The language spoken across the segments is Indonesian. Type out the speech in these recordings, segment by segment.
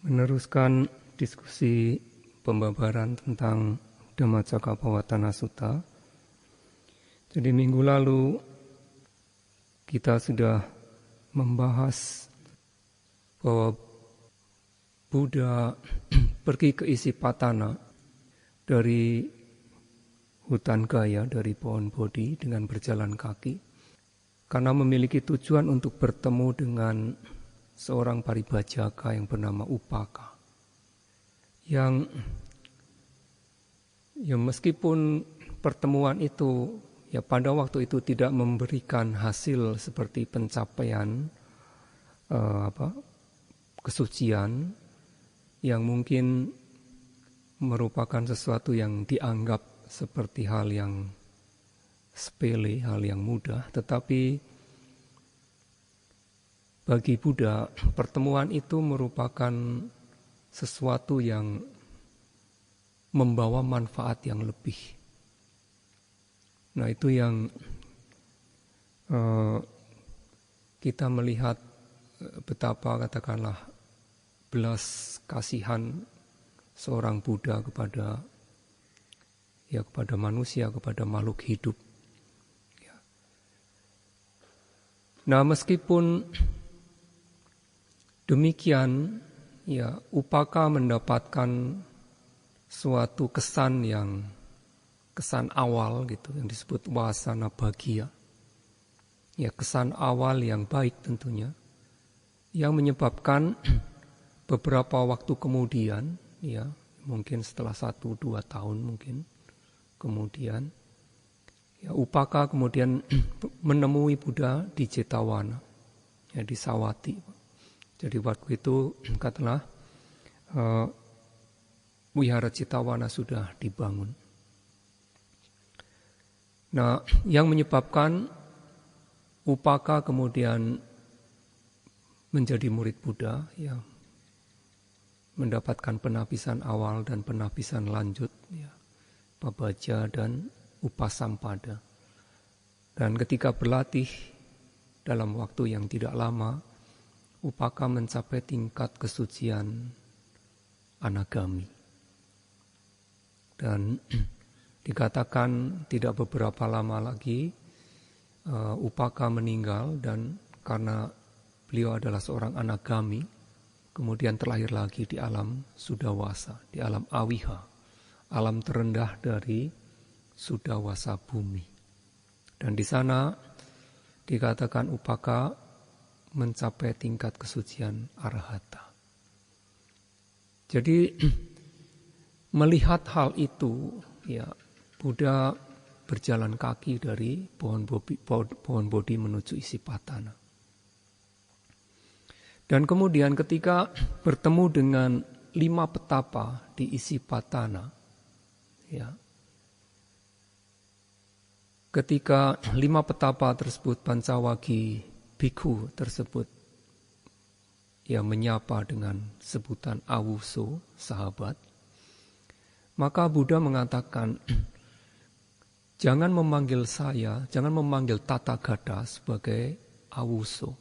Meneruskan diskusi pembabaran tentang Dhammacakkappavattana Sutta. Jadi minggu lalu kita sudah membahas bahwa Buddha pergi ke Isipatana dari hutan Gaya, dari pohon Bodhi dengan berjalan kaki, karena memiliki tujuan untuk bertemu dengan seorang paribhajaka yang bernama Upaka, yang meskipun pertemuan itu pada waktu itu tidak memberikan hasil seperti pencapaian kesucian yang mungkin merupakan sesuatu yang dianggap seperti hal yang sepele, hal yang mudah, tetapi bagi Buddha, pertemuan itu merupakan sesuatu yang membawa manfaat yang lebih. Nah, itu yang kita melihat betapa, katakanlah, belas kasihan seorang Buddha kepada manusia, kepada makhluk hidup. Nah, meskipun demikian, Upaka mendapatkan suatu kesan awal gitu, yang disebut wasana bahagia. Kesan awal yang baik tentunya, yang menyebabkan beberapa waktu kemudian, mungkin setelah 1-2 tahun mungkin kemudian, Upaka kemudian menemui Buddha di Jetawana, di Sawati. Jadi waktu itu katakanlah wihara Jetawana sudah dibangun. Nah, yang menyebabkan Upaka kemudian menjadi murid Buddha, mendapatkan penapisan awal dan penapisan lanjut, Pabbajja dan Upasampada. Dan ketika berlatih dalam waktu yang tidak lama, Upaka mencapai tingkat kesucian anagami. Dan dikatakan tidak beberapa lama lagi Upaka meninggal, dan karena beliau adalah seorang anagami, kemudian terlahir lagi di alam Sudawasa, di alam Awiha, alam terendah dari Sudawasa bumi. Dan di sana dikatakan Upaka mencapai tingkat kesucian arahata. Jadi melihat hal itu, Buddha berjalan kaki dari pohon Bodhi menuju Isipatana. Dan kemudian ketika bertemu dengan 5 petapa di Isipatana, ketika 5 petapa tersebut, Pancawagi Bhikkhu tersebut menyapa dengan sebutan awuso, sahabat, maka Buddha mengatakan, jangan memanggil saya, jangan memanggil Tathagata sebagai awuso,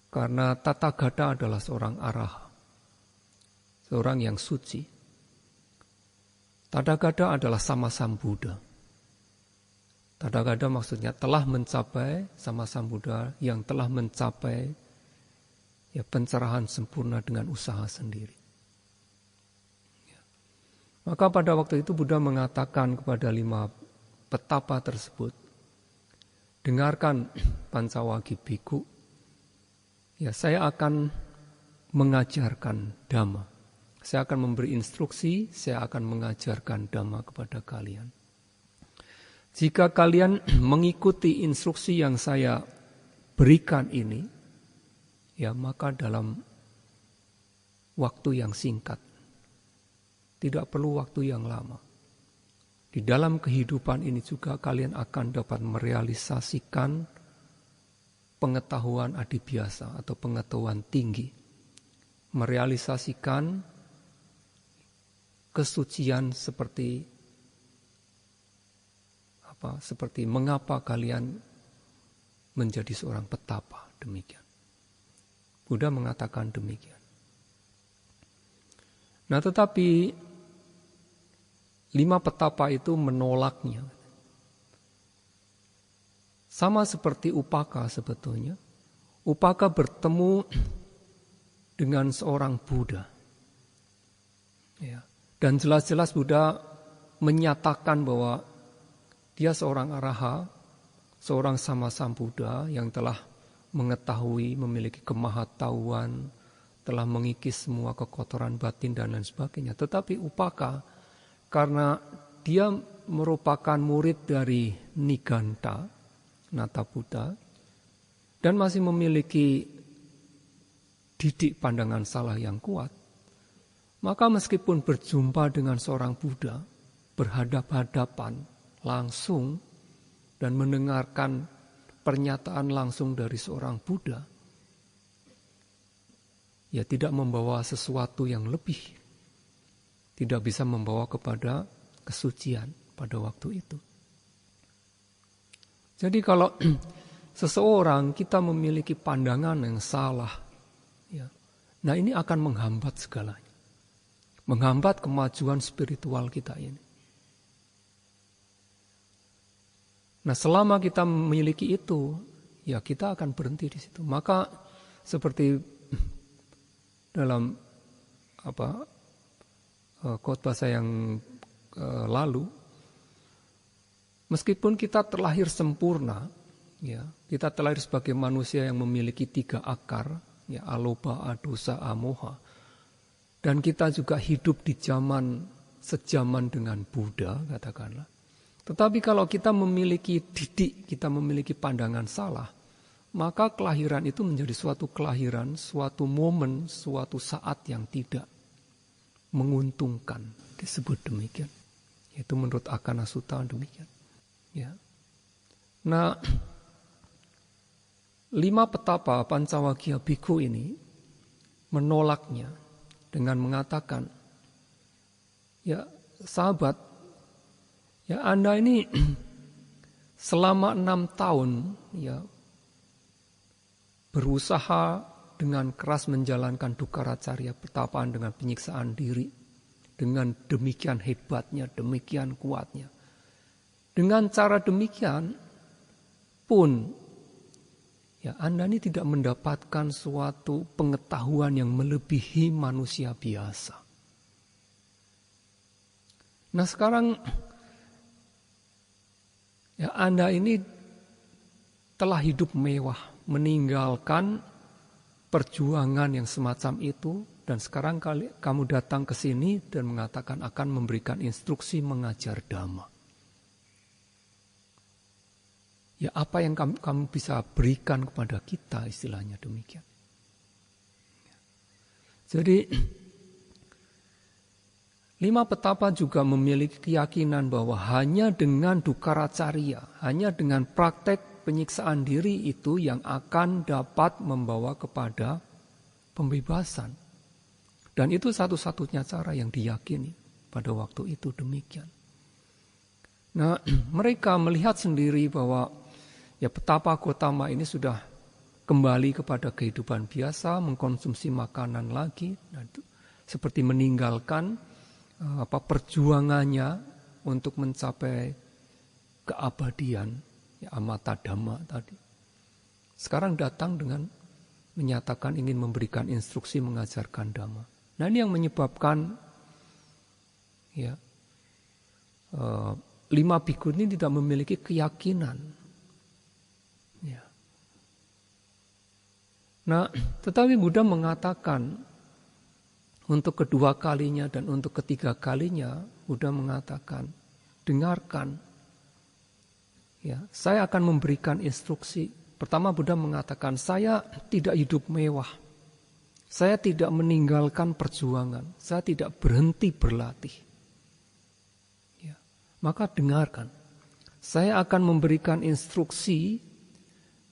karena Tathagata adalah seorang araha, seorang yang suci. Tathagata adalah sama-sama Buddha. Tathagata maksudnya telah mencapai, sama-sama Buddha yang telah mencapai pencerahan sempurna dengan usaha sendiri. Maka pada waktu itu Buddha mengatakan kepada 5 petapa tersebut, dengarkan Pancawagi Bhikkhu, saya akan mengajarkan Dhamma. Saya akan memberi instruksi, saya akan mengajarkan Dhamma kepada kalian. Jika kalian mengikuti instruksi yang saya berikan ini, maka dalam waktu yang singkat, tidak perlu waktu yang lama, di dalam kehidupan ini juga kalian akan dapat merealisasikan pengetahuan adibiasa atau pengetahuan tinggi, merealisasikan kesucian seperti mengapa kalian menjadi seorang petapa, demikian. Buddha mengatakan demikian. Nah, tetapi 5 petapa itu menolaknya. Sama seperti Upaka sebetulnya. Upaka bertemu dengan seorang Buddha. Ya. Dan jelas-jelas Buddha menyatakan bahwa dia seorang araha, seorang Sammasambuddha yang telah mengetahui, memiliki kemahatauan, telah mengikis semua kekotoran batin dan lain sebagainya. Tetapi Upaka, karena dia merupakan murid dari Niganta, Nata Buddha, dan masih memiliki didik pandangan salah yang kuat, maka meskipun berjumpa dengan seorang Buddha, berhadap-hadapan langsung, dan mendengarkan pernyataan langsung dari seorang Buddha, ya tidak membawa sesuatu yang lebih, tidak bisa membawa kepada kesucian pada waktu itu. Jadi kalau seseorang kita memiliki pandangan yang salah, ya, nah ini akan menghambat segalanya, menghambat kemajuan spiritual kita ini. Nah, selama kita memiliki itu, ya kita akan berhenti di situ. Maka seperti dalam khotbah saya yang lalu, meskipun kita terlahir sempurna, ya kita terlahir sebagai manusia yang memiliki 3 akar, ya aloba, adosa, amoha, dan kita juga hidup di zaman sejaman dengan Buddha, katakanlah. Tetapi kalau kita memiliki didik, kita memiliki pandangan salah, maka kelahiran itu menjadi suatu kelahiran, suatu momen, suatu saat yang tidak menguntungkan, disebut demikian. Itu menurut Akana Sutta demikian. Ya. Nah, 5 petapa Pancawagya Bhikkhu ini menolaknya dengan mengatakan, ya sahabat, ya Anda ini selama 6 tahun ya berusaha dengan keras menjalankan dukkaracarya pertapaan dengan penyiksaan diri, dengan demikian hebatnya, demikian kuatnya. Dengan cara demikian pun ya Anda ini tidak mendapatkan suatu pengetahuan yang melebihi manusia biasa. Nah sekarang ya Anda ini telah hidup mewah, meninggalkan perjuangan yang semacam itu, dan sekarang kamu datang ke sini dan mengatakan akan memberikan instruksi mengajar Dhamma. Ya apa yang kamu bisa berikan kepada kita, istilahnya demikian. Jadi 5 petapa juga memiliki keyakinan bahwa hanya dengan dukkaracarya, hanya dengan praktek penyiksaan diri itu yang akan dapat membawa kepada pembebasan. Dan itu satu-satunya cara yang diyakini pada waktu itu demikian. Nah, mereka melihat sendiri bahwa ya petapa Gotama ini sudah kembali kepada kehidupan biasa, mengkonsumsi makanan lagi, nah, itu seperti meninggalkan perjuangannya untuk mencapai keabadian, ya amata dhamma tadi. Sekarang datang dengan menyatakan ingin memberikan instruksi mengajarkan dhamma. Nah ini yang menyebabkan ya 5 bhikkhu ini tidak memiliki keyakinan. Ya. Nah, tetapi Buddha mengatakan untuk kedua kalinya dan untuk ketiga kalinya, Buddha mengatakan, dengarkan. Ya, saya akan memberikan instruksi. Pertama Buddha mengatakan, saya tidak hidup mewah. Saya tidak meninggalkan perjuangan. Saya tidak berhenti berlatih. Ya, maka dengarkan. Saya akan memberikan instruksi,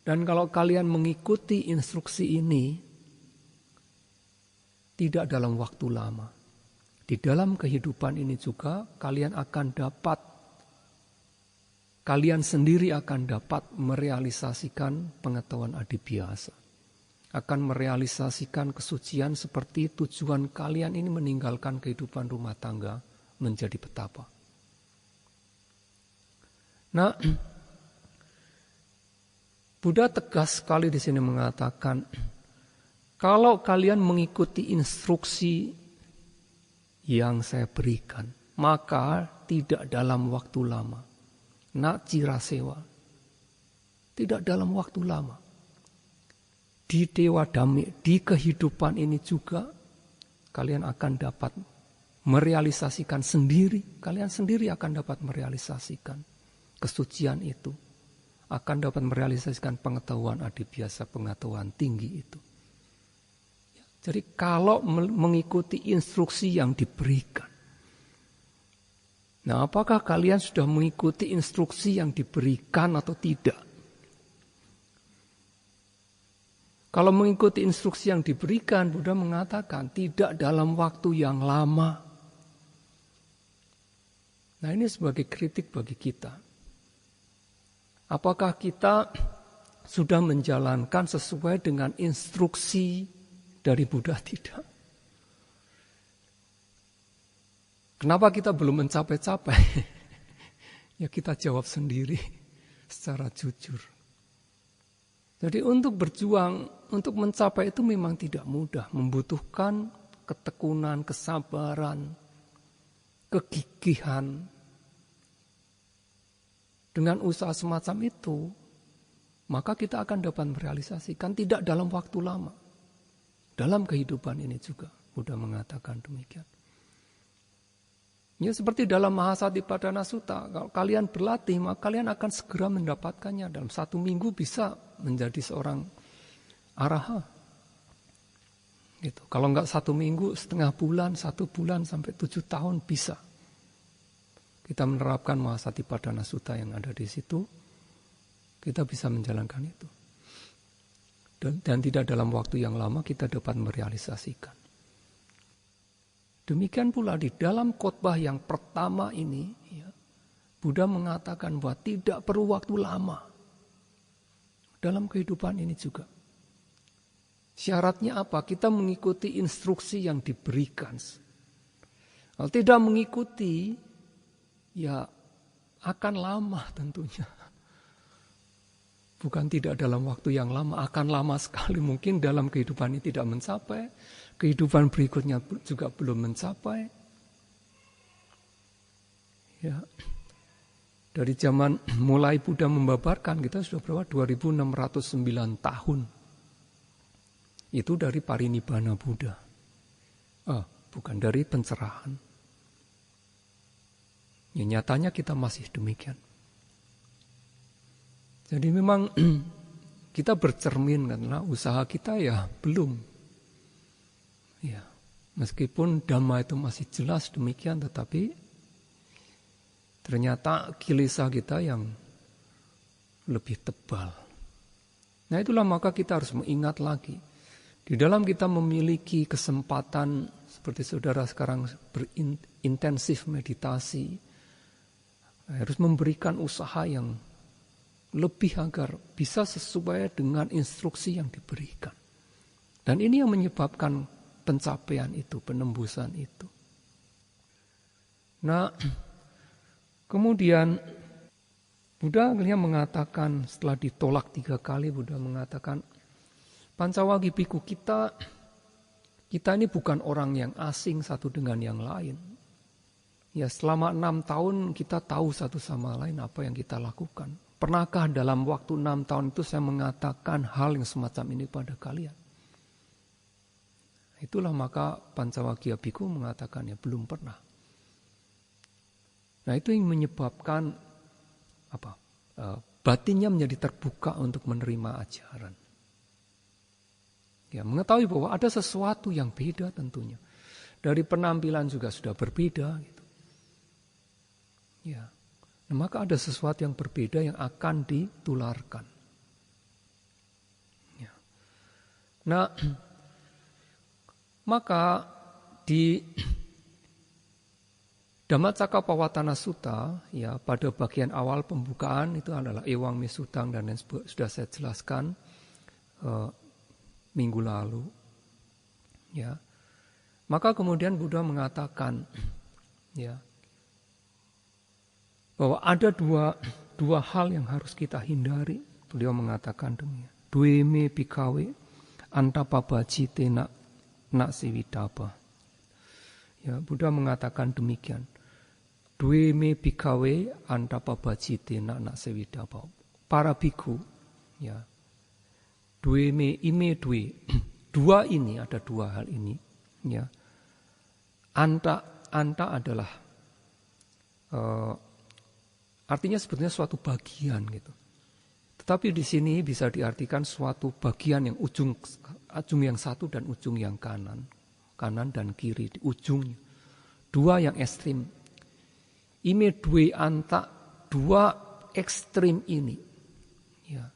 dan kalau kalian mengikuti instruksi ini, tidak dalam waktu lama. Di dalam kehidupan ini juga kalian akan dapat, kalian sendiri akan dapat merealisasikan pengetahuan adibiasa. akan merealisasikan kesucian seperti tujuan kalian ini meninggalkan kehidupan rumah tangga menjadi betapa. Nah, Buddha tegas sekali di sini mengatakan, kalau kalian mengikuti instruksi yang saya berikan, maka tidak dalam waktu lama. Nak cirasewa. Tidak dalam waktu lama. Di Dewa Dhammi, di kehidupan ini juga kalian akan dapat merealisasikan sendiri. Kalian sendiri akan dapat merealisasikan kesucian itu. Akan dapat merealisasikan pengetahuan adibiasa, pengetahuan tinggi itu. Jadi kalau mengikuti instruksi yang diberikan. Nah, apakah kalian sudah mengikuti instruksi yang diberikan atau tidak? Kalau mengikuti instruksi yang diberikan, Buddha mengatakan tidak dalam waktu yang lama. Nah, ini sebagai kritik bagi kita. Apakah kita sudah menjalankan sesuai dengan instruksi dari Buddha? Tidak. Kenapa kita belum mencapai-capai? Ya kita jawab sendiri secara jujur. Jadi untuk berjuang, untuk mencapai itu memang tidak mudah. Membutuhkan ketekunan, kesabaran, kegigihan. Dengan usaha semacam itu, maka kita akan dapat merealisasikan tidak dalam waktu lama. Dalam kehidupan ini juga, Buddha mengatakan demikian. Ya seperti dalam Mahasatipadana Sutta, kalau kalian berlatih, maka kalian akan segera mendapatkannya. Dalam 1 minggu bisa menjadi seorang araha. Gitu. Kalau enggak 1 minggu, setengah bulan, 1 bulan sampai 7 tahun bisa. Kita menerapkan Mahasatipadana Sutta yang ada di situ, kita bisa menjalankan itu. Dan tidak dalam waktu yang lama kita dapat merealisasikan. Demikian pula di dalam khotbah yang pertama ini, ya, Buddha mengatakan bahwa tidak perlu waktu lama. Dalam kehidupan ini juga. Syaratnya apa? Kita mengikuti instruksi yang diberikan. Kalau tidak mengikuti, ya akan lama tentunya. Bukan tidak dalam waktu yang lama, akan lama sekali. Mungkin dalam kehidupan ini tidak mencapai. Kehidupan berikutnya juga belum mencapai. Ya. Dari zaman mulai Buddha membabarkan, kita sudah berapa? 2609 tahun. Itu dari parinibbana Buddha. Bukan dari pencerahan. Ya, nyatanya kita masih demikian. Jadi memang kita bercermin karena usaha kita ya belum. Ya, meskipun Dhamma itu masih jelas demikian, tetapi ternyata kilesa kita yang lebih tebal. Nah itulah maka kita harus mengingat lagi. Di dalam kita memiliki kesempatan seperti saudara sekarang berintensif meditasi, harus memberikan usaha yang lebih agar bisa sesuai dengan instruksi yang diberikan. Dan ini yang menyebabkan pencapaian itu, penembusan itu. Nah, kemudian Buddha akhirnya mengatakan, setelah ditolak 3 kali, Buddha mengatakan, Pancawagi Bhikkhu, kita ini bukan orang yang asing satu dengan yang lain. Ya, selama 6 tahun kita tahu satu sama lain apa yang kita lakukan. Pernahkah dalam waktu 6 tahun itu saya mengatakan hal yang semacam ini pada kalian? Itulah maka Pancawagya Bhikkhu mengatakan ya belum pernah. Nah itu yang menyebabkan batinnya menjadi terbuka untuk menerima ajaran. Ya, mengetahui bahwa ada sesuatu yang beda tentunya. Dari penampilan juga sudah berbeda gitu. Ya. Nah, maka ada sesuatu yang berbeda yang akan ditularkan. Ya. Nah, maka di Dhammacakkappavattana Sutta, ya pada bagian awal pembukaan itu adalah Ewang Me Sutang dan lain sudah saya jelaskan. minggu lalu. Ya. Maka kemudian Buddha mengatakan ya bahwa ada dua hal yang harus kita hindari. Beliau mengatakan demikian. Dueme pikawe antapabajite nak siwidapa. Ya, Buddha mengatakan demikian. Dueme pikawe antapabajite nak siwidapa. Para biku ya. Dueme ime due. Dua ini, ada dua hal ini ya. Anta adalah artinya sebetulnya suatu bagian gitu. Tetapi di sini bisa diartikan suatu bagian yang ujung yang satu dan ujung yang kanan dan kiri di ujungnya. Dua yang ekstrim. Ime due anta, dua ekstrim ini. Ya.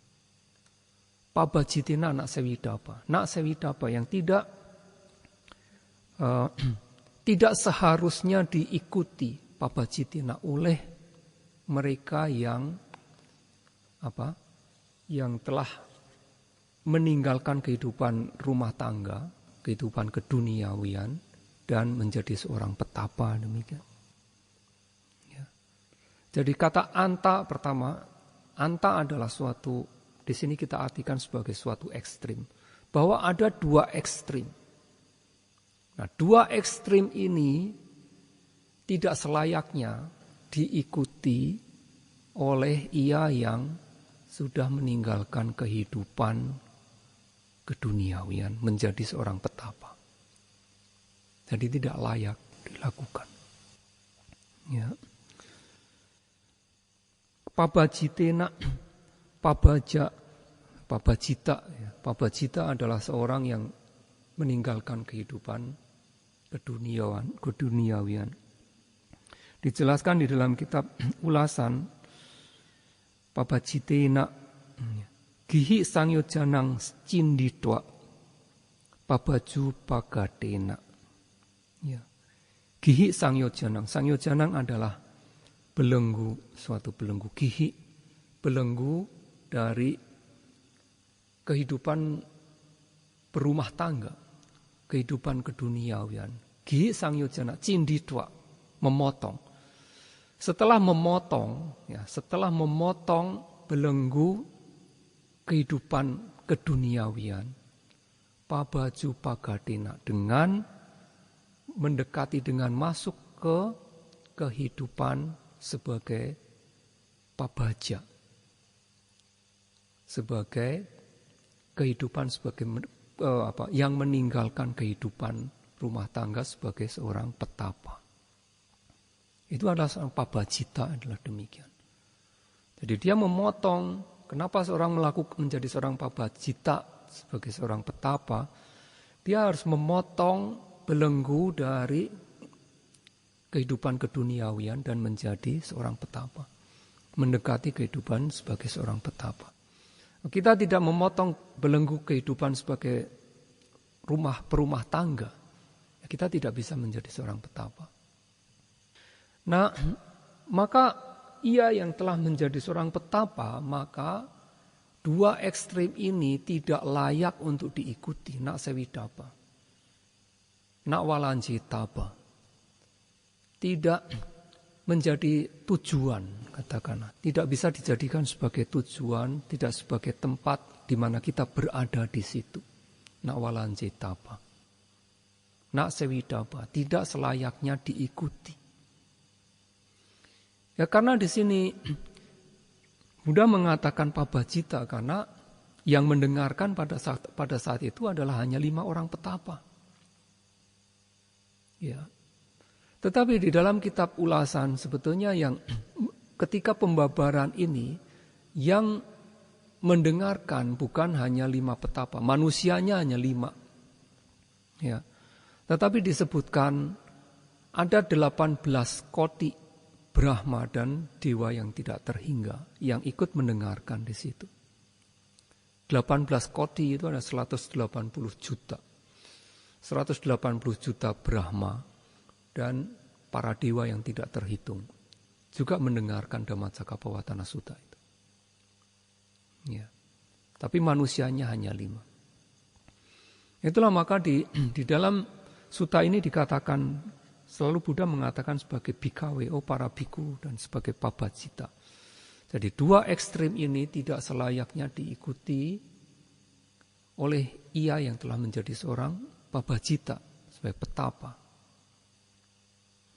Pabajitina nak sewidapa yang tidak seharusnya diikuti pabajitina oleh mereka yang telah meninggalkan kehidupan rumah tangga, kehidupan keduniawian dan menjadi seorang petapa demikian. Ya. Jadi kata anta pertama, anta adalah suatu, di sini kita artikan sebagai suatu ekstrim, bahwa ada dua ekstrim. Nah, dua ekstrim ini tidak selayaknya diikuti oleh ia yang sudah meninggalkan kehidupan keduniawian menjadi seorang petapa. Jadi tidak layak dilakukan. Ya. Pabajitena, pabajita. Ya. Pabajita adalah seorang yang meninggalkan kehidupan keduniawian. Dijelaskan di dalam kitab ulasan pabajitena gihi sangyojanang cinditwa pabaju pagadena. Ya. Gihi sangyojanang adalah belenggu, suatu belenggu. Gihi, belenggu dari kehidupan berumah tangga, kehidupan keduniawian. Gihi sangyojanang cinditwa, memotong. Setelah memotong belenggu kehidupan keduniawian, pabaju pagadena, dengan mendekati, dengan masuk ke kehidupan sebagai pabaja, sebagai kehidupan yang meninggalkan kehidupan rumah tangga sebagai seorang petapa. Itu adalah seorang pabajita, adalah demikian. Jadi dia memotong. Kenapa seorang menjadi seorang pabajita sebagai seorang petapa? Dia harus memotong belenggu dari kehidupan keduniawian dan menjadi seorang petapa. Mendekati kehidupan sebagai seorang petapa. Kita tidak memotong belenggu kehidupan sebagai perumah tangga. Kita tidak bisa menjadi seorang petapa. Nah, maka ia yang telah menjadi seorang petapa, maka dua ekstrim ini tidak layak untuk diikuti. Nak sewidapa, nak walanjitapa, tidak menjadi tujuan, katakanlah. Tidak bisa dijadikan sebagai tujuan, tidak sebagai tempat di mana kita berada di situ. Nak walanjitapa, nak sewidapa, tidak selayaknya diikuti. Ya, karena di sini Buddha mengatakan pabajita karena yang mendengarkan pada saat itu adalah hanya 5 orang petapa. Ya. Tetapi di dalam kitab ulasan sebetulnya yang ketika pembabaran ini yang mendengarkan bukan hanya 5 petapa, manusianya hanya 5. Ya. Tetapi disebutkan ada 18 koti Brahma dan dewa yang tidak terhingga yang ikut mendengarkan di situ. 18 koti itu ada 180 juta. 180 juta Brahma dan para dewa yang tidak terhitung juga mendengarkan Dhammacakkappavattana Sutta itu. Ya. Tapi manusianya hanya 5. Itulah maka di dalam sutta ini dikatakan, selalu Buddha mengatakan sebagai bhikkhaweo, para bhikkhu, dan sebagai pabajita. Jadi dua ekstrim ini tidak selayaknya diikuti oleh ia yang telah menjadi seorang pabajita, sebagai petapa.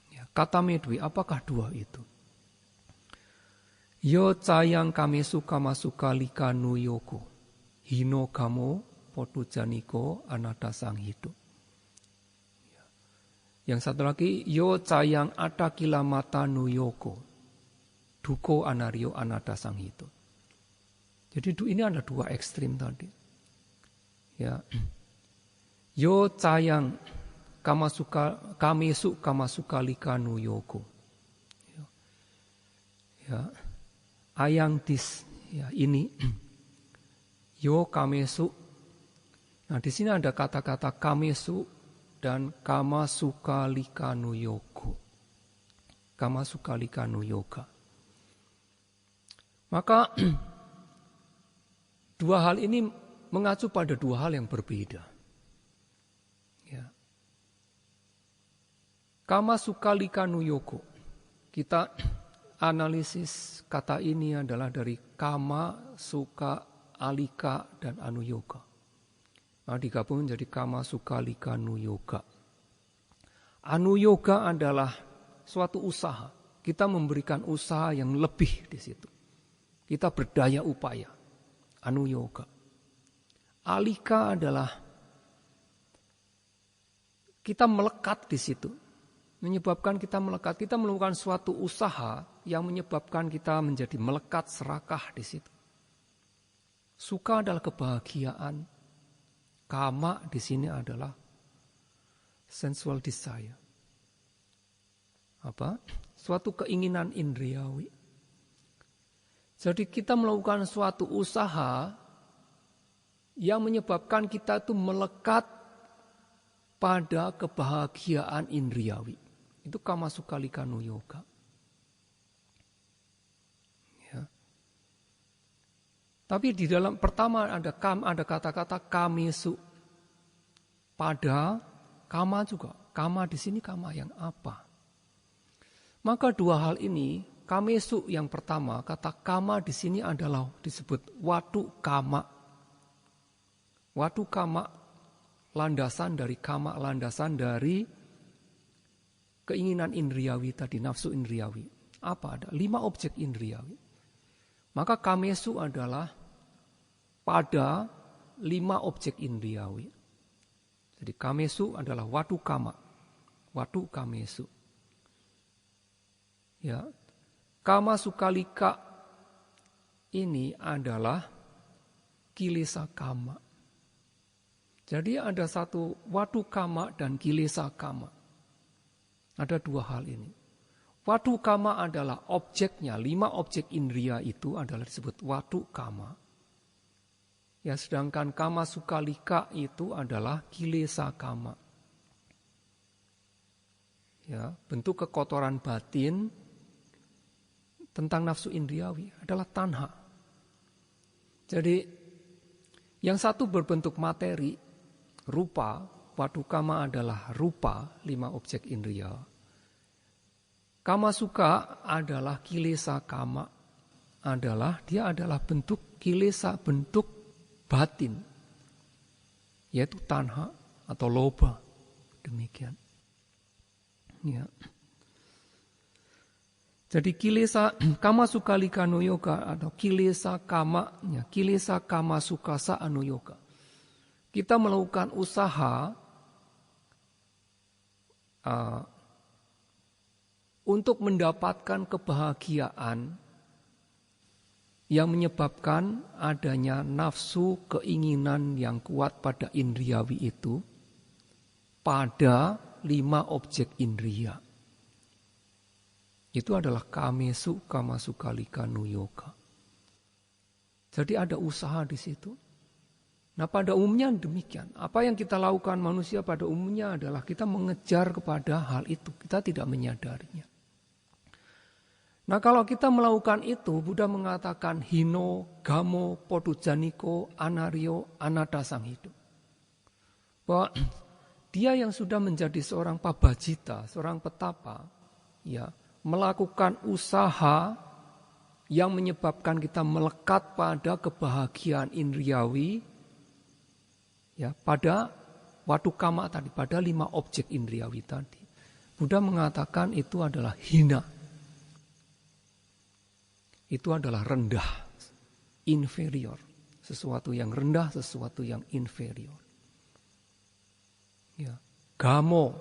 Ya, kata Medwi, apakah dua itu? Yo cayang kamesu kamasuka lika nuyoko, hino kamo potu janiko anata sang hidup. Yang satu lagi, yo cayang atakila mata nuyoko, duko anario anata sang hidup. Jadi ini ada dua ekstrim tadi. Ya, yo cayang kamesu kamasuka lika nuyoko. Ya, ayang dis, ya ini yo kamesu. Nah di sini ada kata-kata kamesu dan kamasuka lika nuyoko. Kamasuka lika nuyoka. Maka dua hal ini mengacu pada dua hal yang berbeda. Ya. Kamasuka lika nuyoko. Kita analisis kata ini adalah dari kama, suka, alika, dan anuyoga. Nah, digabung menjadi kama, suka, alika, anuyoga. Anuyoga adalah suatu usaha. Kita memberikan usaha yang lebih di situ. Kita berdaya upaya. Anuyoga. Alika adalah kita melekat di situ. Menyebabkan kita melekat, kita melakukan suatu usaha yang menyebabkan kita menjadi melekat, serakah di situ. Suka adalah kebahagiaan, kama di sini adalah sensual desire. Apa? Suatu keinginan indriawi. Jadi kita melakukan suatu usaha yang menyebabkan kita itu melekat pada kebahagiaan indriawi. Itu kamasuka lika nuyoga. Ya. Tapi di dalam pertama ada kata-kata kamesu. Pada kama juga. Kama di sini kama yang apa? Maka dua hal ini, kamesu yang pertama, kata kama di sini adalah disebut watu kama. Watu kama, landasan dari keinginan indriawi tadi, nafsu indriawi. Apa ada? 5 objek indriawi. Maka kamesu adalah pada 5 objek indriawi. Jadi kamesu adalah watu kama. Watu kamesu. Ya. Kama sukalika ini adalah kilesa kama. Jadi ada satu watu kama dan kilesa kama. Ada dua hal ini. Watu kama adalah objeknya, 5 objek indria itu adalah disebut watu kama. Ya, sedangkan kama sukalika itu adalah kilesa kama. Ya, bentuk kekotoran batin tentang nafsu indriawi adalah tanha. Jadi yang satu berbentuk materi, rupa, watu kama adalah rupa, 5 objek indria. Kama suka adalah kilesa kama, dia adalah bentuk kilesa, bentuk batin, yaitu tanha atau loba, demikian. Ya. Jadi kilesa kama suka lika nuyoga atau kilesa kama, ya, kilesa kama sukasa anuyoga. Kita melakukan usaha untuk mendapatkan kebahagiaan yang menyebabkan adanya nafsu keinginan yang kuat pada indriawi itu pada 5 objek indria. Itu adalah kamesu kamasukalika nuyoga. Jadi ada usaha di situ. Nah pada umumnya demikian. Apa yang kita lakukan manusia pada umumnya adalah kita mengejar kepada hal itu. Kita tidak menyadarinya. Nah kalau kita melakukan itu, Buddha mengatakan hino, gamo, potujaniko, anario, anata sang hidup. bahwa dia yang sudah menjadi seorang pabajita, seorang petapa, ya, melakukan usaha yang menyebabkan kita melekat pada kebahagiaan indriawi, ya, pada watukama tadi, pada 5 objek indriawi tadi. Buddha mengatakan itu adalah hina. Itu adalah rendah, inferior. Sesuatu yang rendah, sesuatu yang inferior. Ya, gamo.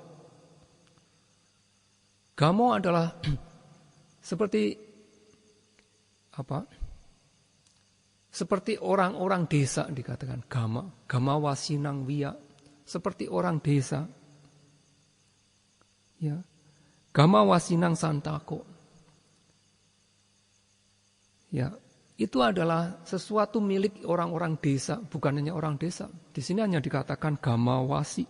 Gamo adalah seperti apa? Seperti orang-orang desa dikatakan gama wasinang wiya, seperti orang desa. Ya. Gama wasinang santako. Ya, itu adalah sesuatu milik orang-orang desa, bukan hanya orang desa. Di sini hanya dikatakan gama wasi.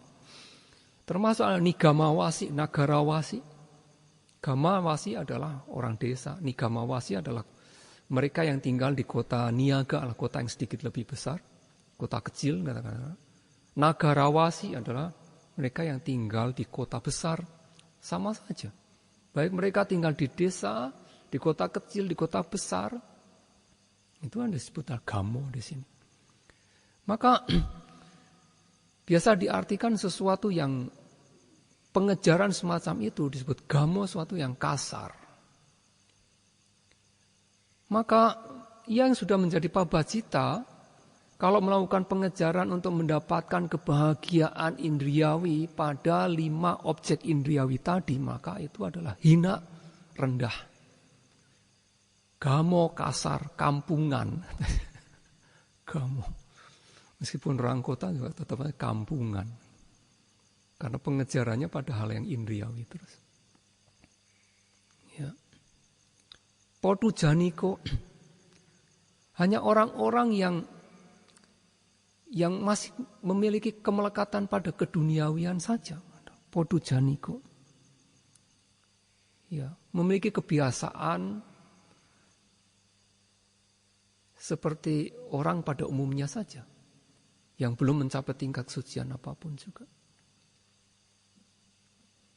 Termasuk nigama wasi, nagara wasi. Gama wasi adalah orang desa, nigama wasi adalah mereka yang tinggal di kota niaga, kota yang sedikit lebih besar, kota kecil. Nagara wasi adalah mereka yang tinggal di kota besar, sama saja. Baik mereka tinggal di desa, di kota kecil, di kota besar, itu yang disebut gamo di sini. Maka biasa diartikan sesuatu yang pengejaran semacam itu disebut gamo, sesuatu yang kasar. Maka yang sudah menjadi pabajita, kalau melakukan pengejaran untuk mendapatkan kebahagiaan indriawi pada 5 objek indriawi tadi, maka itu adalah hina, rendah. Gamo, kasar, kampungan. Gamo. Meskipun orang kota juga tetap kampungan. Karena pengejarannya pada hal yang indriawi terus. Ya. Podu janiko. Hanya orang-orang yang masih memiliki kemelekatan pada keduniawian saja. Podu janiko. Ya, memiliki kebiasaan seperti orang pada umumnya saja. Yang belum mencapai tingkat sucian apapun juga.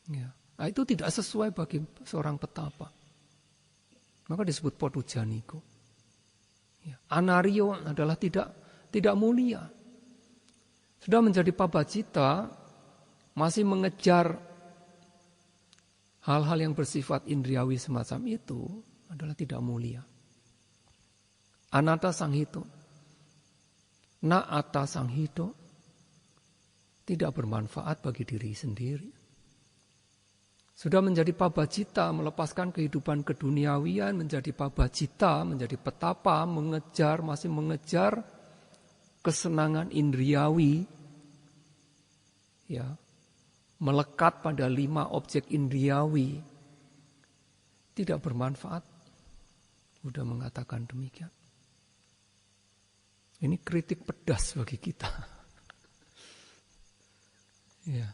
Ya. Nah, itu tidak sesuai bagi seorang petapa. Maka disebut podu janiko. Ya. Anario adalah tidak mulia. Sudah menjadi pabajita, masih mengejar hal-hal yang bersifat indriawi semacam itu adalah tidak mulia. Anatta sanghito, na'atta sanghito, tidak bermanfaat bagi diri sendiri. Sudah menjadi pabajita, melepaskan kehidupan keduniawian, menjadi pabajita, menjadi petapa, masih mengejar kesenangan indriawi, ya, melekat pada 5 objek indriawi, tidak bermanfaat. Sudah mengatakan demikian. Ini kritik pedas bagi kita. Ya.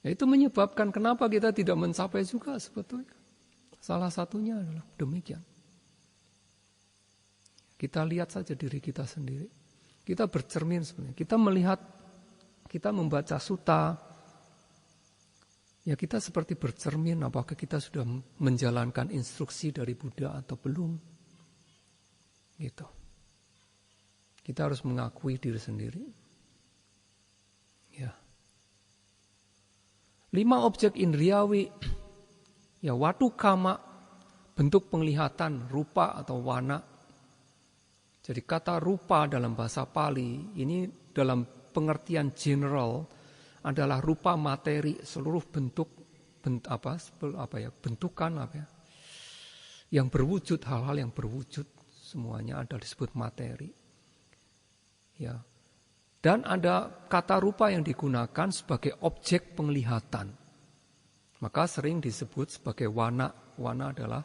Itu menyebabkan kenapa kita tidak mencapai juga sebetulnya. Salah satunya adalah demikian. Kita lihat saja diri kita sendiri. Kita bercermin sebenarnya. Kita melihat, kita membaca sutta. Ya kita seperti bercermin apakah kita sudah menjalankan instruksi dari Buddha atau belum. Gitu. Kita harus mengakui diri sendiri. Ya. 5 objek indriawi, ya watukama, bentuk penglihatan, rupa atau wana. Jadi kata rupa dalam bahasa Pali, ini dalam pengertian general adalah rupa materi, seluruh bentukan yang berwujud, hal-hal yang berwujud, semuanya ada disebut materi. Ya. Dan ada kata rupa yang digunakan sebagai objek penglihatan. Maka sering disebut sebagai wana. Wana adalah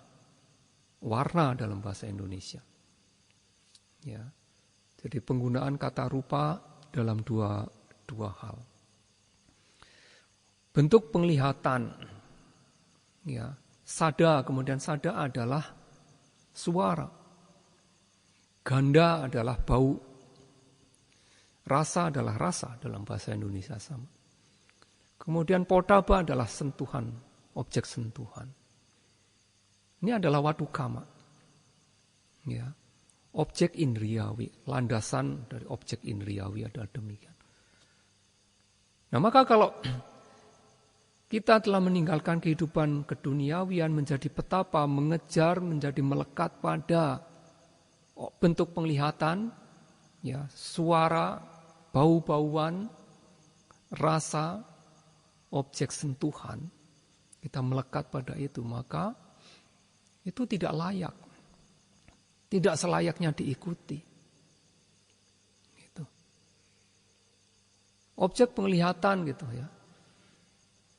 warna dalam bahasa Indonesia. Ya. Jadi penggunaan kata rupa dalam dua hal. Bentuk penglihatan. Ya. Sada, kemudian sada adalah suara. Ganda adalah bau. Rasa adalah rasa dalam bahasa Indonesia sama. Kemudian potaba adalah sentuhan, objek sentuhan. Ini adalah watukama. Ya. Objek indriawi, landasan dari objek indriawi adalah demikian. Nah, maka kalau kita telah meninggalkan kehidupan keduniawian menjadi petapa, mengejar, menjadi melekat pada bentuk penglihatan, ya, suara, bau-bauan, rasa, objek sentuhan, kita melekat pada itu, maka itu tidak layak. Tidak selayaknya diikuti. Gitu. Objek penglihatan gitu ya.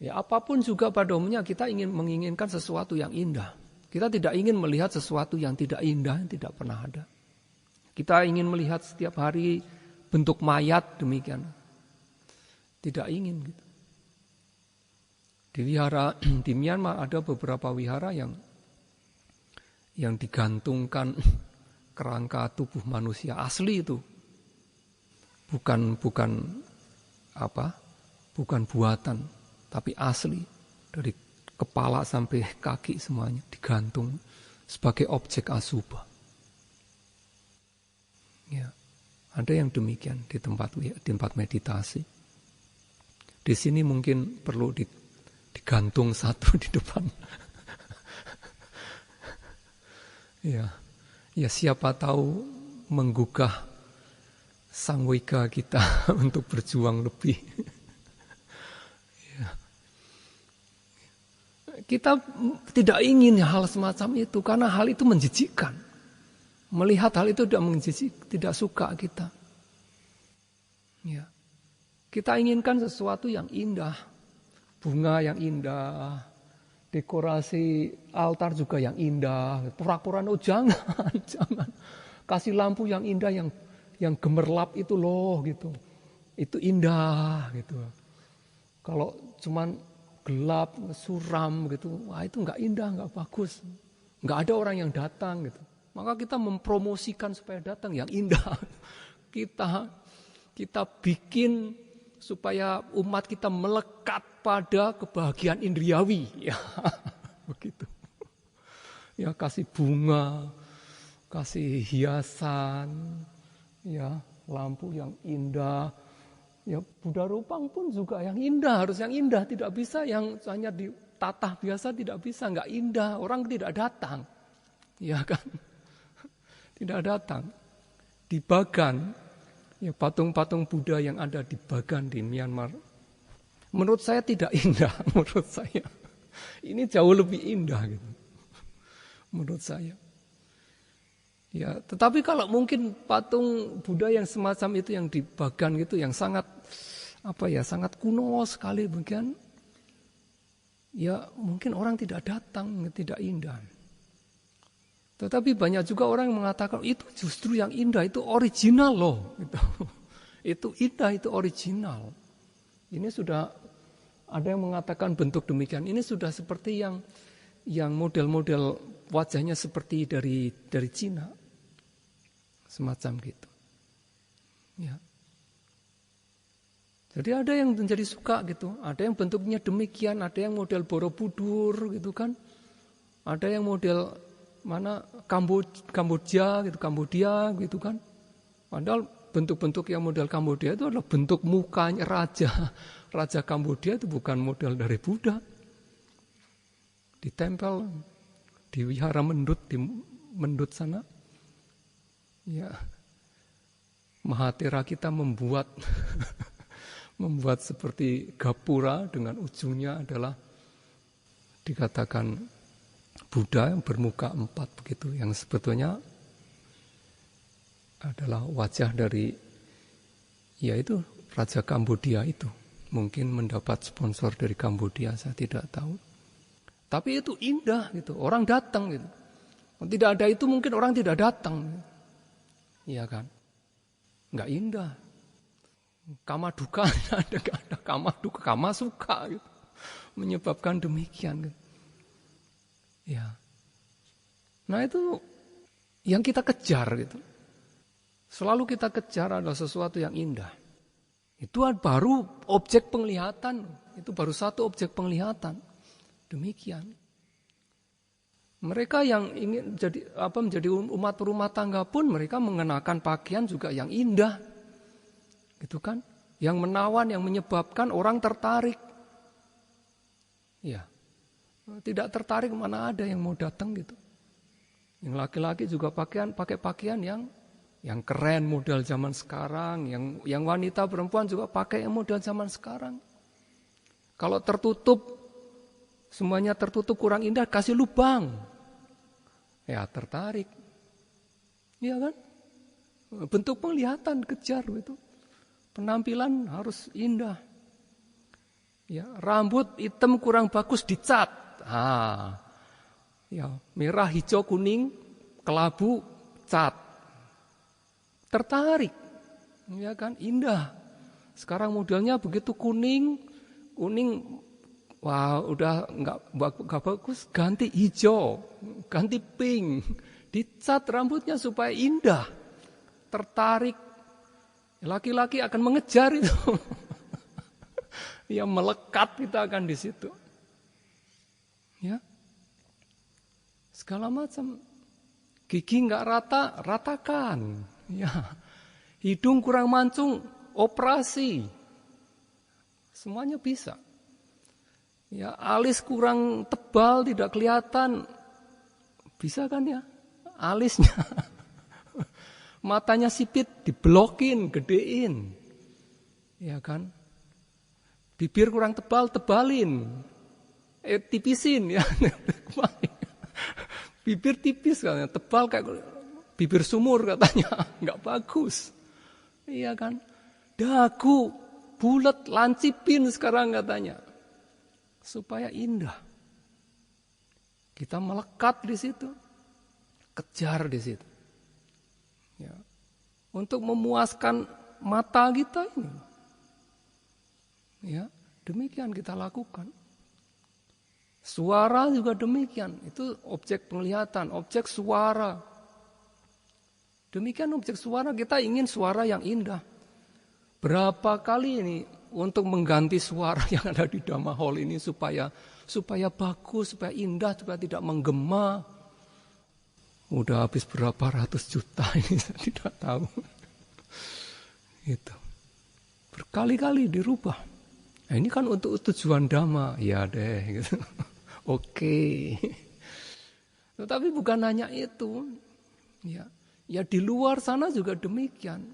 Ya apapun juga pada umumnya kita menginginkan sesuatu yang indah. Kita tidak ingin melihat sesuatu yang tidak indah, yang tidak pernah ada. Kita ingin melihat setiap hari bentuk mayat demikian. Tidak ingin gitu. Di wihara di Myanmar ada beberapa wihara yang digantungkan kerangka tubuh manusia asli itu. Bukan buatan, tapi asli. Dari kepala sampai kaki semuanya digantung sebagai objek asubha. Ya, ada yang demikian di tempat meditasi. Di sini mungkin perlu digantung satu di depan. Ya siapa tahu menggugah sangwika kita untuk berjuang lebih. Ya. Kita tidak ingin hal semacam itu karena hal itu menjijikkan. Melihat hal itu tidak suka kita. Ya. Kita inginkan sesuatu yang indah, bunga yang indah, dekorasi altar juga yang indah, pura-pura jangan. Kasih lampu yang indah yang gemerlap itu loh gitu. Itu indah gitu. Kalau cuman gelap, suram gitu, wah itu enggak indah, enggak bagus. Enggak ada orang yang datang gitu. Maka kita mempromosikan supaya datang yang indah. Kita bikin supaya umat kita melekat pada kebahagiaan indriawi. Ya, begitu. Ya, kasih bunga, kasih hiasan, ya, lampu yang indah. Ya, Buddha Rupang pun juga yang indah, harus yang indah, tidak bisa yang hanya ditatah biasa, tidak bisa, enggak indah, orang tidak datang. Ya kan? Tidak datang. Di Bagan, ya patung-patung Buddha yang ada di Bagan di Myanmar, menurut saya tidak indah, menurut saya. Ini jauh lebih indah gitu. Menurut saya. Ya, tetapi kalau mungkin patung Buddha yang semacam itu yang di Bagan gitu yang sangat sangat kuno sekali bagian. Ya, mungkin orang tidak datang, tidak indah. Tetapi banyak juga orang yang mengatakan itu justru yang indah, itu original loh. Gitu. Itu indah, itu original. Ini sudah ada yang mengatakan bentuk demikian. Ini sudah seperti yang model-model wajahnya seperti dari Cina. Semacam gitu. Ya. Jadi ada yang menjadi suka gitu. Ada yang bentuknya demikian, ada yang model Borobudur gitu kan. Ada yang model mana Kamboja gitu kan. Padahal bentuk-bentuk yang model Kamboja itu adalah bentuk mukanya raja Kamboja, itu bukan model dari Buddha. Ditempel di wihara di Mendut sana. Ya. Mahatera kita membuat seperti gapura dengan ujungnya adalah dikatakan Buddha yang bermuka 4 begitu, yang sebetulnya adalah wajah dari yaitu Raja Kambodia itu. Mungkin mendapat sponsor dari Kambodia, saya tidak tahu. Tapi itu indah gitu, orang datang gitu. Tidak ada itu mungkin orang tidak datang. Iya kan? Enggak indah. Kama duka ada kama duka, kama suka gitu. Menyebabkan demikian gitu. Ya. Nah itu yang kita kejar gitu. Selalu kita kejar adalah sesuatu yang indah. Itu baru objek penglihatan. Itu baru satu objek penglihatan. Demikian. Mereka yang ingin menjadi umat rumah tangga pun mereka mengenakan pakaian juga yang indah. Gitu kan? Yang menawan, yang menyebabkan orang tertarik. Ya. Tidak tertarik mana ada yang mau datang gitu. Yang laki-laki juga pakai pakaian yang keren model zaman sekarang, yang wanita perempuan juga pakai model zaman sekarang. Kalau tertutup, semuanya tertutup kurang indah, kasih lubang. Ya tertarik. Iya kan? Bentuk penglihatan kejar itu. Penampilan harus indah. Ya, rambut hitam kurang bagus dicat. Ya, merah, hijau, kuning, kelabu, cat. Tertarik. Ya kan? Indah. Sekarang modelnya begitu kuning, wah udah enggak bagus, ganti hijau, ganti pink. Dicat rambutnya supaya indah. Tertarik. Laki-laki akan mengejar itu. Ya melekat kita akan di situ. Ya. Segala macam. Gigi enggak rata, ratakan. Ya. Hidung kurang mancung, operasi. Semuanya bisa. Ya, alis kurang tebal, tidak kelihatan. Bisa kan ya? Alisnya. Matanya sipit, diblokin, gedein. Ya kan? Bibir kurang tebal, tebalin. Tipisin ya. Bibir tipis katanya, tebal kayak bibir sumur katanya. Enggak bagus. Iya kan? Dagu, bulat, lancipin sekarang katanya. Supaya indah. Kita melekat di situ. Kejar di situ. Ya. Untuk memuaskan mata kita ini. Ya, demikian kita lakukan. Suara juga demikian. Itu objek penglihatan, objek suara. Demikian objek suara, kita ingin suara yang indah. Berapa kali ini untuk mengganti suara yang ada di Dhamma Hall ini supaya bagus, supaya indah, supaya tidak menggema. Udah habis berapa ratus juta ini saya tidak tahu. Itu. Berkali-kali dirubah. Nah, ini kan untuk tujuan Dhamma. Ya deh gitu. Oke. Tetapi bukan hanya itu. Ya di luar sana juga demikian.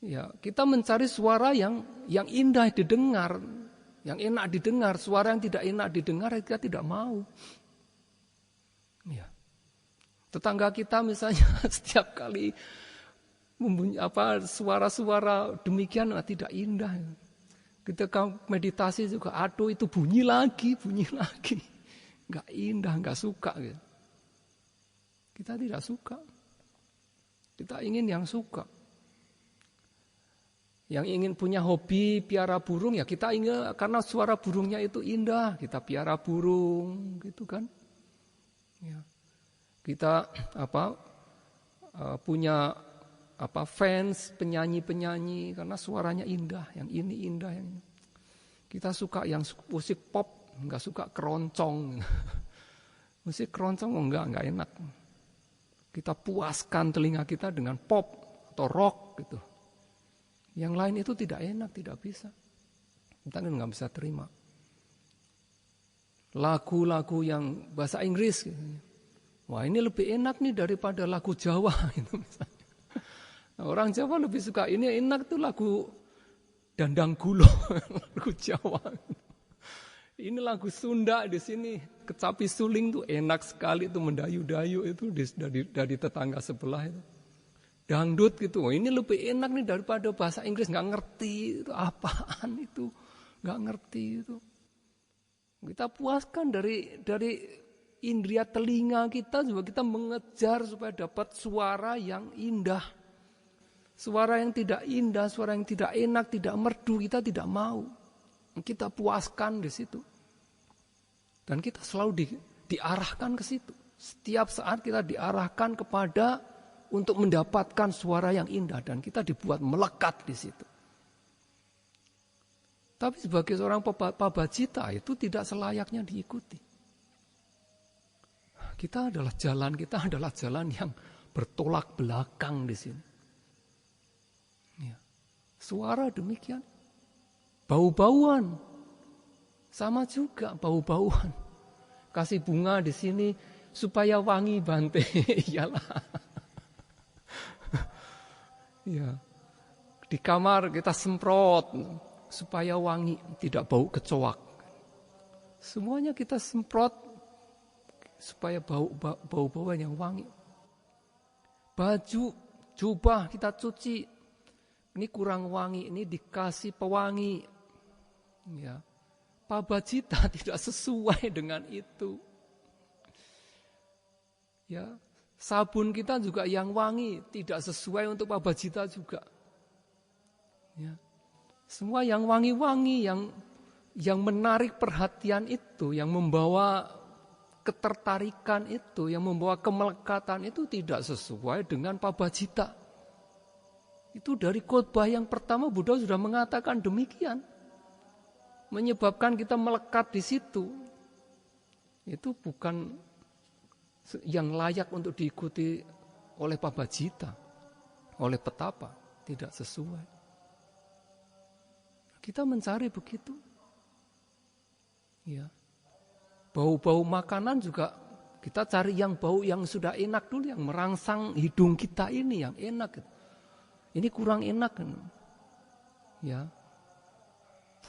Ya, kita mencari suara yang indah didengar, yang enak didengar. Suara yang tidak enak didengar kita tidak mau. Ya. Tetangga kita misalnya setiap kali suara-suara demikian tidak indah. Ketika meditasi juga itu bunyi lagi, nggak indah, nggak suka. Gitu. Kita tidak suka. Kita ingin yang suka. Yang ingin punya hobi piara burung ya kita ingin karena suara burungnya itu indah, kita piara burung, gitu kan? Ya. Kita punya fans penyanyi-penyanyi karena suaranya indah, yang ini indah, yang ini. Kita suka yang musik pop, nggak suka keroncong. Musik keroncong enggak enak. Kita puaskan telinga kita dengan pop atau rock gitu. Yang lain itu tidak enak, tidak bisa. Kita kan nggak bisa terima. Lagu-lagu yang bahasa Inggris gitu. Wah ini lebih enak nih daripada lagu Jawa gitu misalnya. Nah, orang Jawa lebih suka ini enak tuh lagu Dandang Gulo, lagu Jawa. Ini lagu Sunda di sini Kecapi Suling tuh enak sekali tuh mendayu-dayu itu dari tetangga sebelah itu. Dangdut gitu, ini lebih enak nih daripada bahasa Inggris, nggak ngerti itu apaan itu, nggak ngerti itu. Kita puaskan dari indria telinga kita juga kita mengejar supaya dapat suara yang indah. Suara yang tidak indah, suara yang tidak enak, tidak merdu, kita tidak mau. Kita puaskan di situ. Dan kita selalu diarahkan ke situ. Setiap saat kita diarahkan kepada untuk mendapatkan suara yang indah dan kita dibuat melekat di situ. Tapi sebagai seorang pabacita itu tidak selayaknya diikuti. Kita adalah jalan yang bertolak belakang di sini. Ya. Suara demikian. Bau-bauan. Sama juga bau-bauan. Kasih bunga di sini supaya wangi Bante. Iyalah. Ya. Di kamar kita semprot supaya wangi, tidak bau kecoak. Semuanya kita semprot supaya bau-bauan yang wangi. Baju, jubah kita cuci, ini kurang wangi, ini dikasih pewangi. Ya. Pabacita tidak sesuai dengan itu. Ya. Sabun kita juga yang wangi, tidak sesuai untuk pabacita juga. Ya. Semua yang wangi-wangi, yang menarik perhatian itu, yang membawa ketertarikan itu, yang membawa kemelekatan itu tidak sesuai dengan pabacita. Itu dari khotbah yang pertama Buddha sudah mengatakan demikian. Menyebabkan kita melekat di situ. Itu bukan yang layak untuk diikuti oleh pabacita, oleh petapa, tidak sesuai. Kita mencari begitu. Ya. Bau-bau makanan juga kita cari yang bau yang sudah enak dulu, yang merangsang hidung kita ini yang enak. Ini kurang enak. Ya.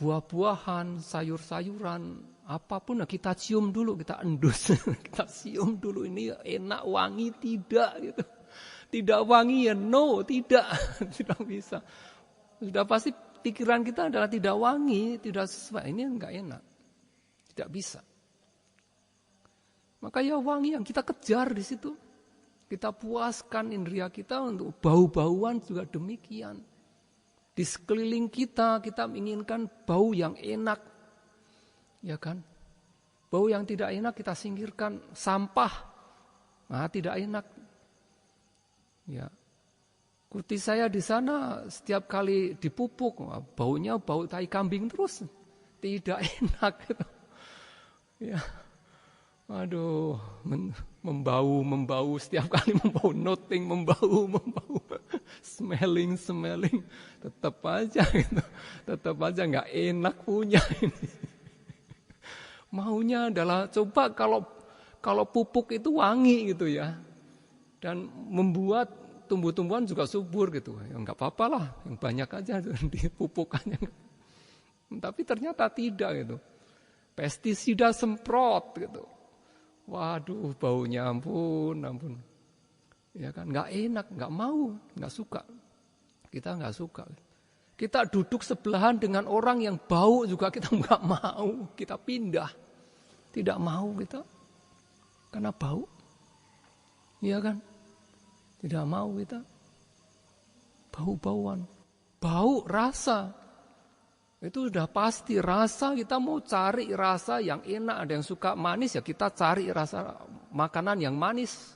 Buah-buahan, sayur-sayuran, apapun kita cium dulu, kita endus, kita cium dulu ini enak wangi tidak gitu. Tidak wangi ya no, tidak bisa. Sudah pasti pikiran kita adalah tidak wangi, tidak sesuai. Ini enggak enak. Tidak bisa. Maka ya wangi yang kita kejar di situ. Kita puaskan indera kita untuk bau-bauan juga demikian. Di sekeliling kita menginginkan bau yang enak. Ya kan? Bau yang tidak enak kita singkirkan. Sampah. Nah, tidak enak. Ya. Kuti saya di sana setiap kali dipupuk, baunya bau tai kambing terus. Tidak enak gitu. Ya. Aduh, membau setiap kali membau, noting membau. Smelling, tetap aja gitu. Tetap aja nggak enak punya ini. Maunya adalah coba kalau pupuk itu wangi gitu ya. Dan membuat tumbuh-tumbuhan juga subur gitu. Ya enggak apa-apa lah, yang banyak aja dipupukannya. Tapi ternyata tidak gitu. Pestisida semprot gitu. Waduh, baunya ampun. Ya kan, enggak enak, enggak mau, enggak suka. Kita enggak suka. Kita duduk sebelahan dengan orang yang bau juga kita enggak mau, kita pindah. Tidak mau kita. Karena bau. Iya kan? Tidak mau kita. Bau-bauan. Bau, rasa. Itu sudah pasti. Rasa kita mau cari rasa yang enak. Ada yang suka manis ya kita cari rasa makanan yang manis.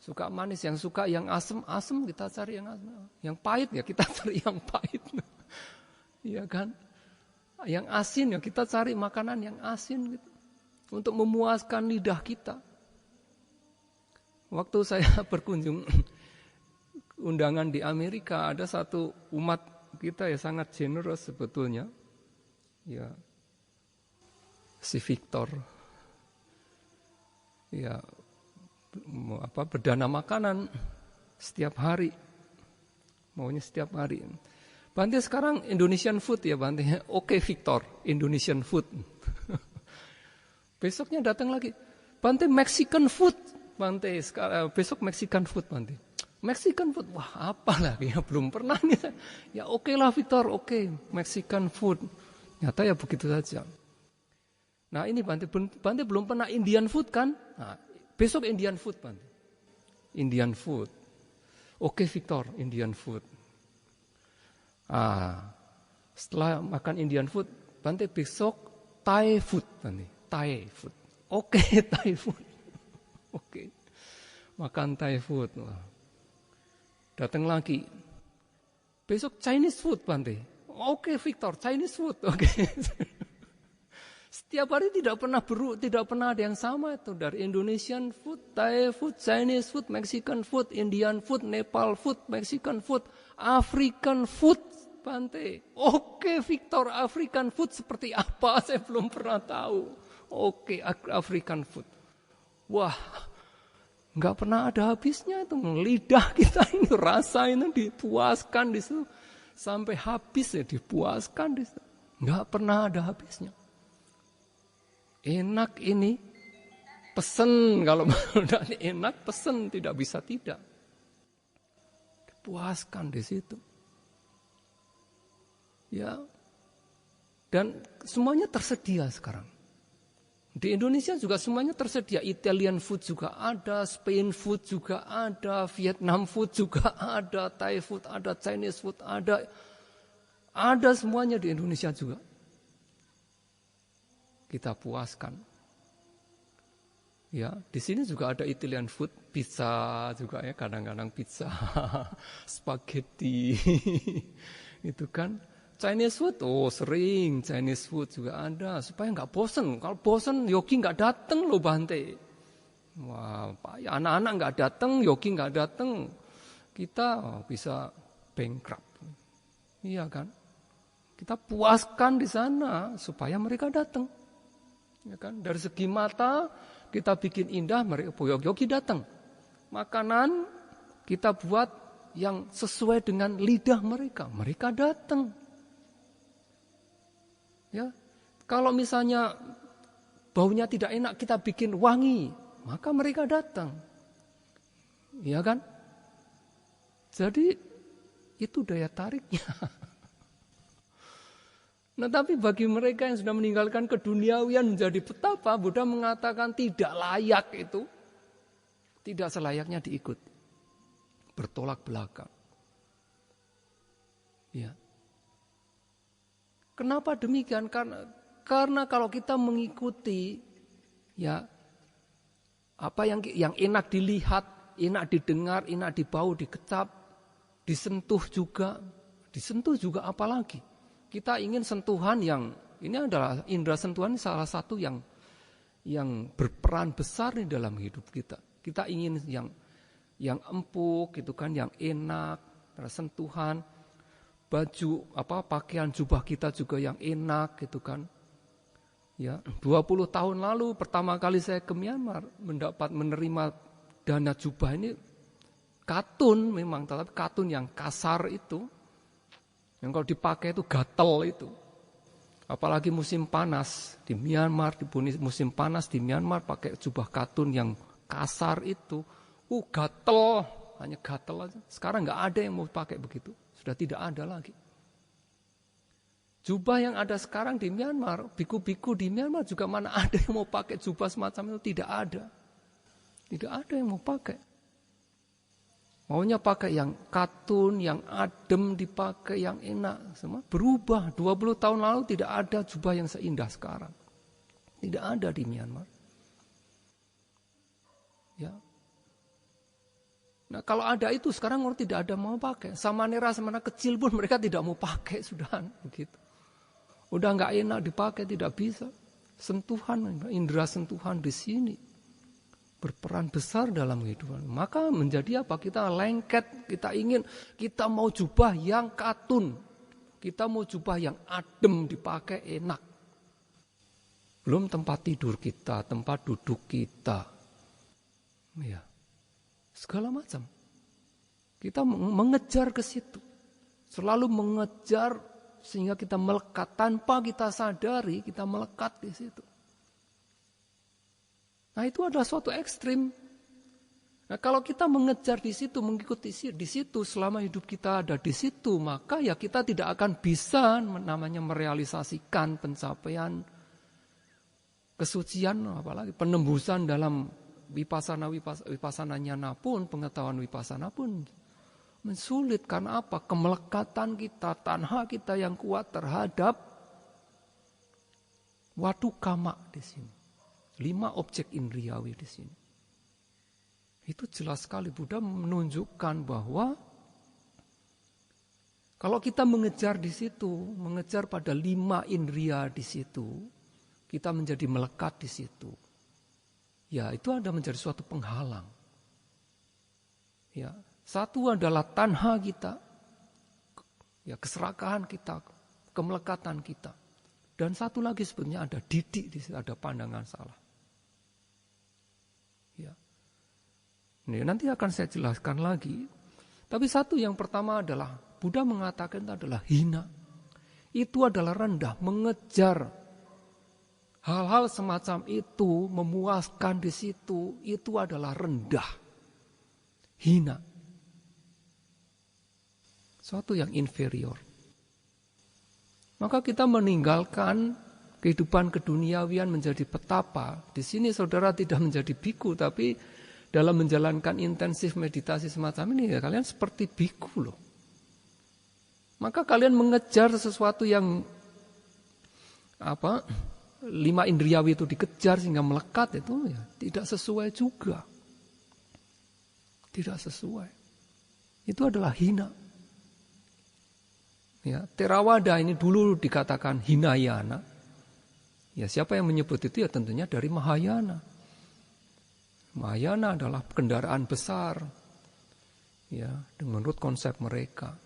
Suka manis. Yang suka yang asem kita cari yang asem. Yang pahit ya kita cari yang pahit. Iya kan? Yang asin ya kita cari makanan yang asin gitu. Untuk memuaskan lidah kita. Waktu saya berkunjung undangan di Amerika, ada satu umat kita ya sangat generous sebetulnya. Ya. Si Victor. Ya berdana makanan setiap hari. Maunya setiap hari. Bante sekarang Indonesian food ya Bante. Oke Victor, Indonesian food. Besoknya datang lagi. Bante Mexican food. Bante, besok Mexican food Bante. Mexican food, wah apalah ya belum pernah nih. Ya oke lah Victor, oke Mexican food. Nyata ya begitu saja. Nah ini Bante belum pernah Indian food kan? Nah, besok Indian food Bante. Indian food. Oke Victor, Indian food. Setelah makan Indian food, Bante besok Thai food Bante. Thai food. Oke Thai food. Oke. Makan Thai food. Datang lagi. Besok Chinese food, Bante. Oke, Victor, Chinese food. Oke. Setiap hari tidak pernah ada yang sama itu. Dari Indonesian food, Thai food, Chinese food, Mexican food, Indian food, Nepal food, Mexican food, African food, Bante. Oke, Victor, African food seperti apa? Saya belum pernah tahu. Oke, African food. Wah, nggak pernah ada habisnya itu. Lidah kita ini rasa ini dipuaskan di situ. Sampai habis ya dipuaskan di situ. Nggak pernah ada habisnya. Enak ini, pesen. Kalau udah enak, pesen. Tidak bisa tidak. Dipuaskan di situ. Ya. Dan semuanya tersedia sekarang. Di Indonesia juga semuanya tersedia. Italian food juga ada, Spain food juga ada, Vietnam food juga ada, Thai food ada, Chinese food ada. Ada semuanya di Indonesia juga. Kita puaskan. Ya, di sini juga ada Italian food, pizza juga ya, kadang-kadang pizza, spaghetti. Itu kan Chinese food, sering Chinese food juga ada supaya nggak bosen. Kalau bosen, Yogi nggak datang loh, Bante. Wah, anak-anak nggak datang, Yogi nggak datang, kita bisa bankrupt. Iya kan? Kita puaskan di sana supaya mereka datang. Ya kan? Dari segi mata kita bikin indah, mereka Yogi datang. Makanan kita buat yang sesuai dengan lidah mereka, mereka datang. Ya, kalau misalnya baunya tidak enak kita bikin wangi, maka mereka datang. Iya kan? Jadi itu daya tariknya. Nah, tapi bagi mereka yang sudah meninggalkan keduniawian menjadi petapa, Buddha mengatakan tidak layak itu. Tidak selayaknya diikuti. Bertolak belakang. Ya. Kenapa demikian? Karena kalau kita mengikuti ya apa yang enak dilihat, enak didengar, enak dibau, dikecap, disentuh juga apalagi. Kita ingin sentuhan yang ini adalah indera sentuhan salah satu yang berperan besar di dalam hidup kita. Kita ingin yang empuk gitu kan, yang enak, sentuhan. Baju pakaian jubah kita juga yang enak gitu kan. Ya, 20 tahun lalu pertama kali saya ke Myanmar menerima dana jubah ini katun memang, tetapi katun yang kasar itu. Yang kalau dipakai itu gatel itu. Apalagi musim panas di Myanmar, di musim panas di Myanmar pakai jubah katun yang kasar itu. Gatel, hanya gatel aja. Sekarang nggak ada yang mau pakai begitu. Sudah tidak ada lagi. Jubah yang ada sekarang di Myanmar, biku-biku di Myanmar juga mana ada yang mau pakai jubah semacam itu, tidak ada. Tidak ada yang mau pakai. Maunya pakai yang katun, yang adem dipakai, yang enak. Semua berubah. 20 tahun lalu tidak ada jubah yang seindah sekarang. Tidak ada di Myanmar. Ya. Nah kalau ada itu sekarang orang tidak ada mau pakai. Samanera kecil pun mereka tidak mau pakai. Sudah begitu. Udah nggak enak dipakai, tidak bisa. Sentuhan, indera sentuhan di sini berperan besar dalam kehidupan. Maka menjadi apa? Kita lengket, kita mau jubah yang katun. Kita mau jubah yang adem dipakai enak. Belum tempat tidur kita, tempat duduk kita. Ya. Segala macam. Kita mengejar ke situ. Selalu mengejar sehingga kita melekat tanpa kita sadari, kita melekat di situ. Nah itu adalah suatu ekstrim. Nah kalau kita mengejar di situ, mengikuti di situ, selama hidup kita ada di situ, maka ya kita tidak akan bisa namanya merealisasikan pencapaian kesucian, apalagi penembusan dalam wipasana nyana pun, pengetahuan wipasana pun mensulit. Karena apa? Kemelekatan kita, tanha kita yang kuat terhadap watu kama di sini. 5 objek indriawi di sini. Itu jelas sekali Buddha menunjukkan bahwa Kalau kita mengejar di situ, mengejar pada 5 indria di situ, kita menjadi melekat di situ. Ya, itu ada menjadi suatu penghalang. Ya, satu adalah tanha kita, ya keserakahan kita, kemelekatan kita. Dan satu lagi sebenarnya ada didik di situ, ada pandangan salah. Ya. Ini nanti akan saya jelaskan lagi. Tapi satu yang pertama adalah Buddha mengatakan itu adalah hina. Itu adalah rendah, mengejar hal-hal semacam itu, memuaskan di situ, itu adalah rendah. Hina. Suatu yang inferior. Maka kita meninggalkan kehidupan keduniawian menjadi petapa. Di sini saudara tidak menjadi biku, tapi dalam menjalankan intensif meditasi semacam ini, ya kalian seperti biku loh. Maka kalian mengejar sesuatu yang 5 indriawi itu dikejar sehingga melekat itu ya tidak sesuai juga. Tidak sesuai. Itu adalah hina. Ya, Theravada ini dulu dikatakan Hinayana. Ya, siapa yang menyebut itu ya tentunya dari Mahayana. Mahayana adalah kendaraan besar. Ya, menurut konsep mereka.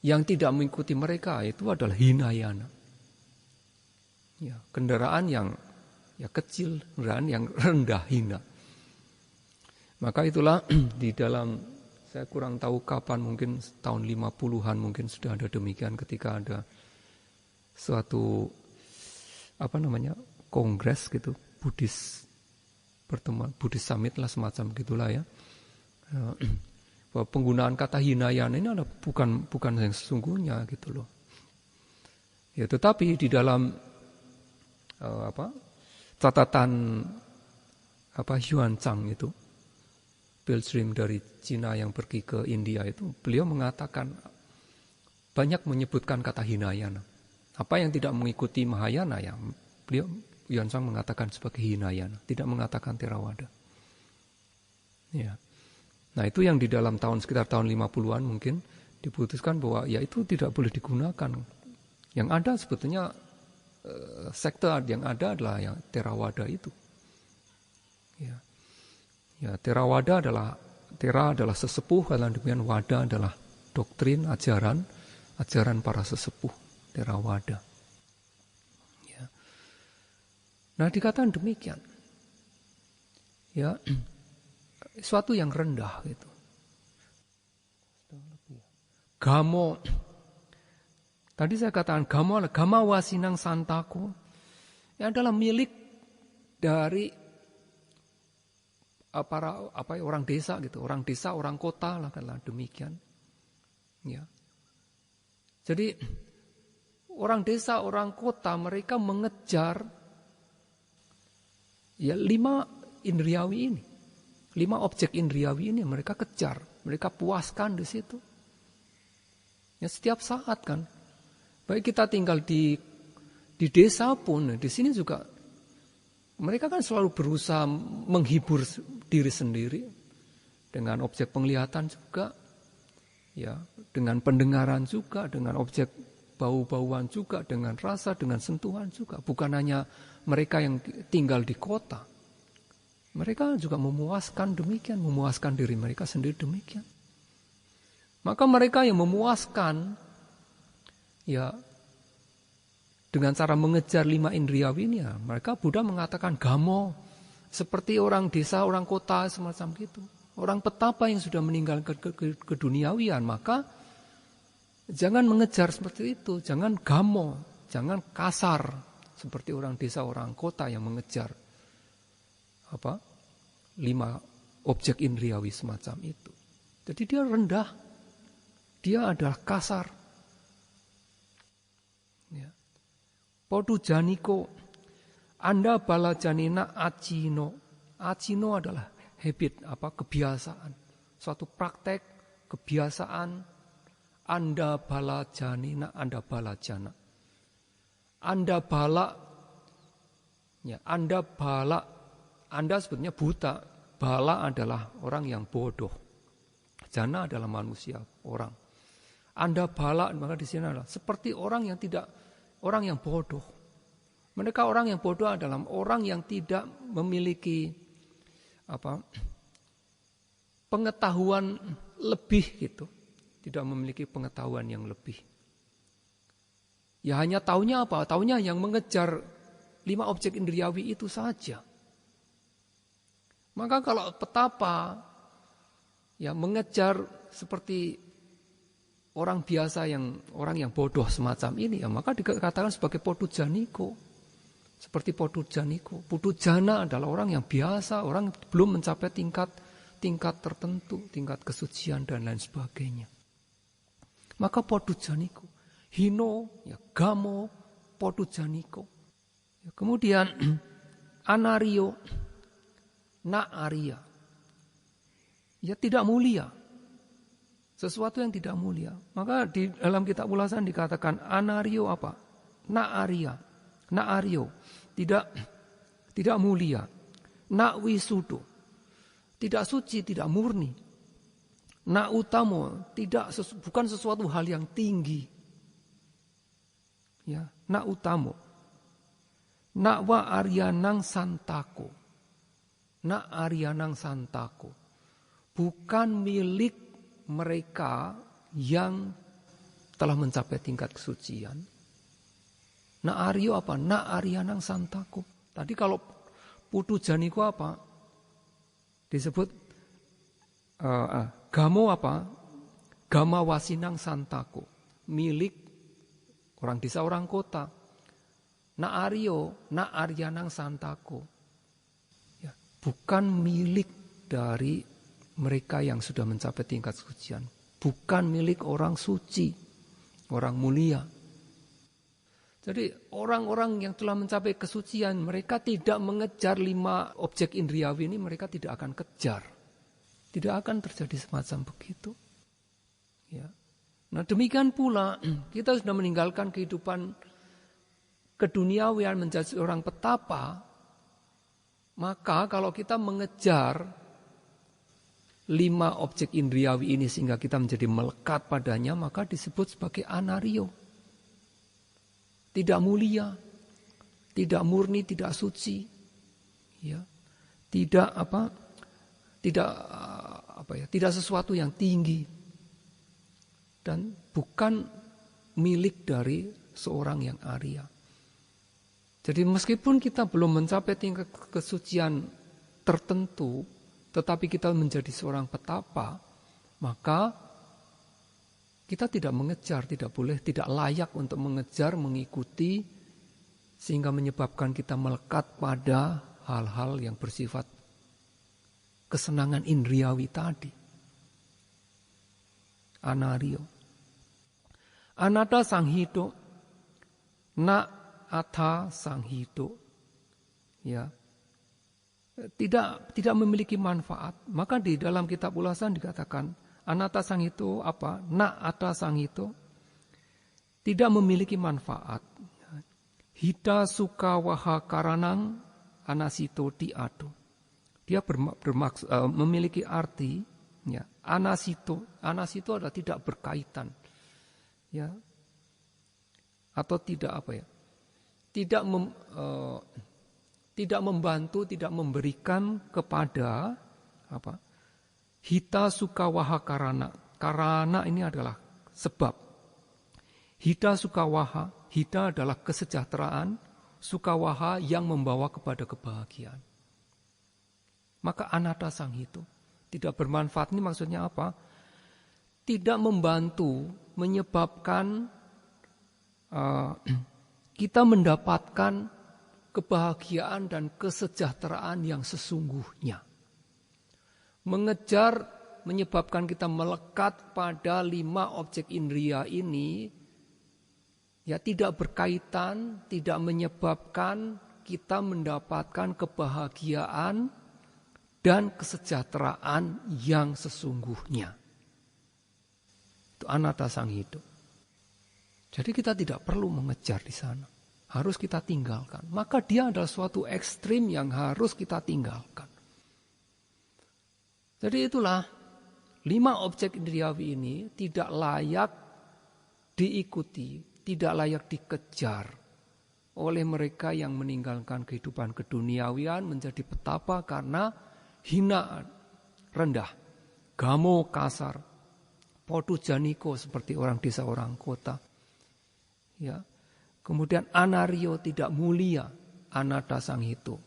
Yang tidak mengikuti mereka itu adalah Hinayana. Ya, kendaraan yang kecil, kendaraan yang rendah, hina. Maka itulah di dalam, saya kurang tahu kapan, mungkin tahun 50-an mungkin sudah ada demikian ketika ada suatu kongres gitu, Buddhis pertemuan, Buddhis Summit lah semacam gitulah ya. Bahwa penggunaan kata Hinayana ini adalah bukan yang sesungguhnya gitu loh. Ya, tetapi di dalam catatan Xuanzang itu, pilgrim dari Cina yang pergi ke India itu, beliau mengatakan banyak menyebutkan kata Hinayana. Apa yang tidak mengikuti Mahayana ya, beliau Xuanzang mengatakan sebagai Hinayana, tidak mengatakan Theravada. Ya. Nah, itu yang di dalam sekitar tahun 50-an mungkin diputuskan bahwa ya itu tidak boleh digunakan. Yang ada sebetulnya sekte yang ada adalah yang Theravada itu. Ya. Ya, Theravada adalah sesepuh, dan demikian Wada adalah doktrin, ajaran para sesepuh Theravada. Ya. Nah, dikatakan demikian. Ya, suatu yang rendah gitu. Gamo. Tadi saya katakan gama wasinang santaku. Yang adalah milik dari orang desa gitu, orang desa, orang kota lah demikian. Ya. Jadi orang desa, orang kota mereka mengejar ya 5 indriawi ini. 5 objek indriawi ini mereka kejar, mereka puaskan di situ. Ya setiap saat kan. Baik kita tinggal di desa pun, di sini juga mereka kan selalu berusaha menghibur diri sendiri dengan objek penglihatan juga, ya, dengan pendengaran juga, dengan objek bau-bauan juga, dengan rasa, dengan sentuhan juga. Bukan hanya mereka yang tinggal di kota. Mereka juga memuaskan demikian, memuaskan diri mereka sendiri demikian. Maka mereka yang memuaskan, ya, dengan cara mengejar 5 indriawi ini, ya, mereka Buddha mengatakan gamo, seperti orang desa, orang kota semacam gitu. Orang petapa yang sudah meninggalkan keduniawian, maka jangan mengejar seperti itu, jangan gamo, jangan kasar seperti orang desa, orang kota yang mengejar 5 objek indriawi semacam itu. Jadi dia rendah, dia adalah kasar. Ya. Podu janiko, Anda bala janina acino. Acino adalah habit, kebiasaan, suatu praktek, kebiasaan. Anda bala janina, Anda bala jana. Anda bala, ya, Anda sebetulnya buta. Bala adalah orang yang bodoh. Jana adalah manusia, orang. Anda balak, maka di sini adalah seperti orang yang bodoh. Mereka orang yang bodoh adalah orang yang tidak memiliki pengetahuan lebih gitu. Tidak memiliki pengetahuan yang lebih. Ya hanya taunya apa? Taunya yang mengejar 5 objek indriawi itu saja. Maka kalau petapa ya mengejar seperti orang biasa orang yang bodoh semacam ini, ya maka dikatakan sebagai podujaniko. Seperti podujaniko. Pudujana adalah orang yang biasa, orang belum mencapai tingkat tertentu, tingkat kesucian dan lain sebagainya. Maka podujaniko. Hino, ya gamo, podujaniko. Ya, kemudian anario, na aria. Ya tidak mulia. Sesuatu yang tidak mulia. Maka di dalam kitab ulasan dikatakan anario apa? Na aria. Na ario. Tidak mulia. Na wisudo. Tidak suci, tidak murni. Na utamo. Bukan sesuatu hal yang tinggi. Ya, na utamo. Na wa aryanang santako. Na aryanang santako. Bukan milik mereka yang telah mencapai tingkat kesucian. Na aryo apa? Na aryanang santako. Tadi kalau pudujaniko apa? Disebut gamo apa? Gama wasinang santako. Milik orang desa, orang kota. Na aryo, na aryanang santako. Ya, bukan milik dari mereka yang sudah mencapai tingkat kesucian. Bukan milik orang suci, orang mulia. Jadi orang-orang yang telah mencapai kesucian, mereka tidak mengejar 5 objek indriawi ini, mereka tidak akan kejar. Tidak akan terjadi semacam begitu. Ya. Nah demikian pula kita sudah meninggalkan kehidupan keduniawian menjadi orang petapa, maka kalau kita mengejar 5 objek indriawi ini sehingga kita menjadi melekat padanya, maka disebut sebagai anario. Tidak mulia, tidak murni, tidak suci, ya, tidak sesuatu yang tinggi, dan bukan milik dari seorang yang Arya. Jadi meskipun kita belum mencapai tingkat kesucian tertentu, tetapi kita menjadi seorang petapa, maka kita tidak mengejar, tidak layak untuk mengejar, mengikuti, sehingga menyebabkan kita melekat pada hal-hal yang bersifat kesenangan indriawi tadi. Anario. Anata sanghido, na ata sanghido. Ya. Tidak memiliki manfaat. Maka di dalam kitab ulasan dikatakan anata sanghido apa? Na ata sanghido tidak memiliki manfaat. Hita suka waha karanang anasito tiado. Dia memiliki arti ya, anasito. Anasito adalah tidak berkaitan. Ya. Atau tidak apa ya? Tidak membantu, tidak memberikan kepada apa? Hita suka waha karana. Karana ini adalah sebab. Hita suka waha. Hita adalah kesejahteraan. Suka waha yang membawa kepada kebahagiaan. Maka anata sanghito. Tidak bermanfaat ini maksudnya apa? Tidak membantu, menyebabkan kita mendapatkan kebahagiaan dan kesejahteraan yang sesungguhnya. Mengejar menyebabkan kita melekat pada 5 objek indria ini ya tidak berkaitan, tidak menyebabkan kita mendapatkan kebahagiaan dan kesejahteraan yang sesungguhnya. Itu anata sanghido. Jadi kita tidak perlu mengejar di sana. Harus kita tinggalkan. Maka dia adalah suatu ekstrim yang harus kita tinggalkan. Jadi itulah 5 objek indriawi ini tidak layak diikuti, tidak layak dikejar oleh mereka yang meninggalkan kehidupan keduniawian menjadi petapa karena hinaan, rendah, gamo kasar, podu janiko seperti orang desa orang kota. Ya. Kemudian anario tidak mulia, anada sanghito,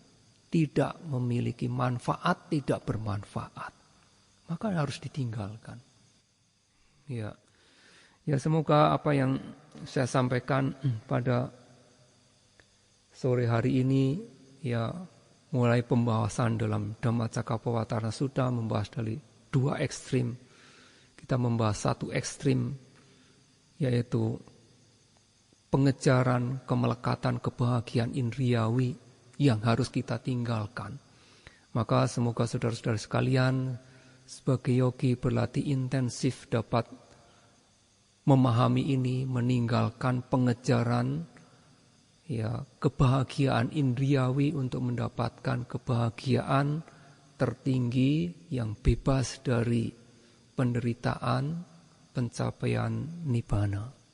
tidak memiliki manfaat, tidak bermanfaat. Maka harus ditinggalkan. Ya. Ya, semoga apa yang saya sampaikan pada sore hari ini ya mulai pembahasan dalam Dhammacakkappavattana Sutta membahas dari dua ekstrim. Kita membahas satu ekstrim yaitu pengejaran, kemelekatan, kebahagiaan indriawi yang harus kita tinggalkan. Maka semoga saudara-saudara sekalian sebagai yogi berlatih intensif dapat memahami ini, meninggalkan pengejaran ya kebahagiaan indriawi untuk mendapatkan kebahagiaan tertinggi yang bebas dari penderitaan, pencapaian nibbana.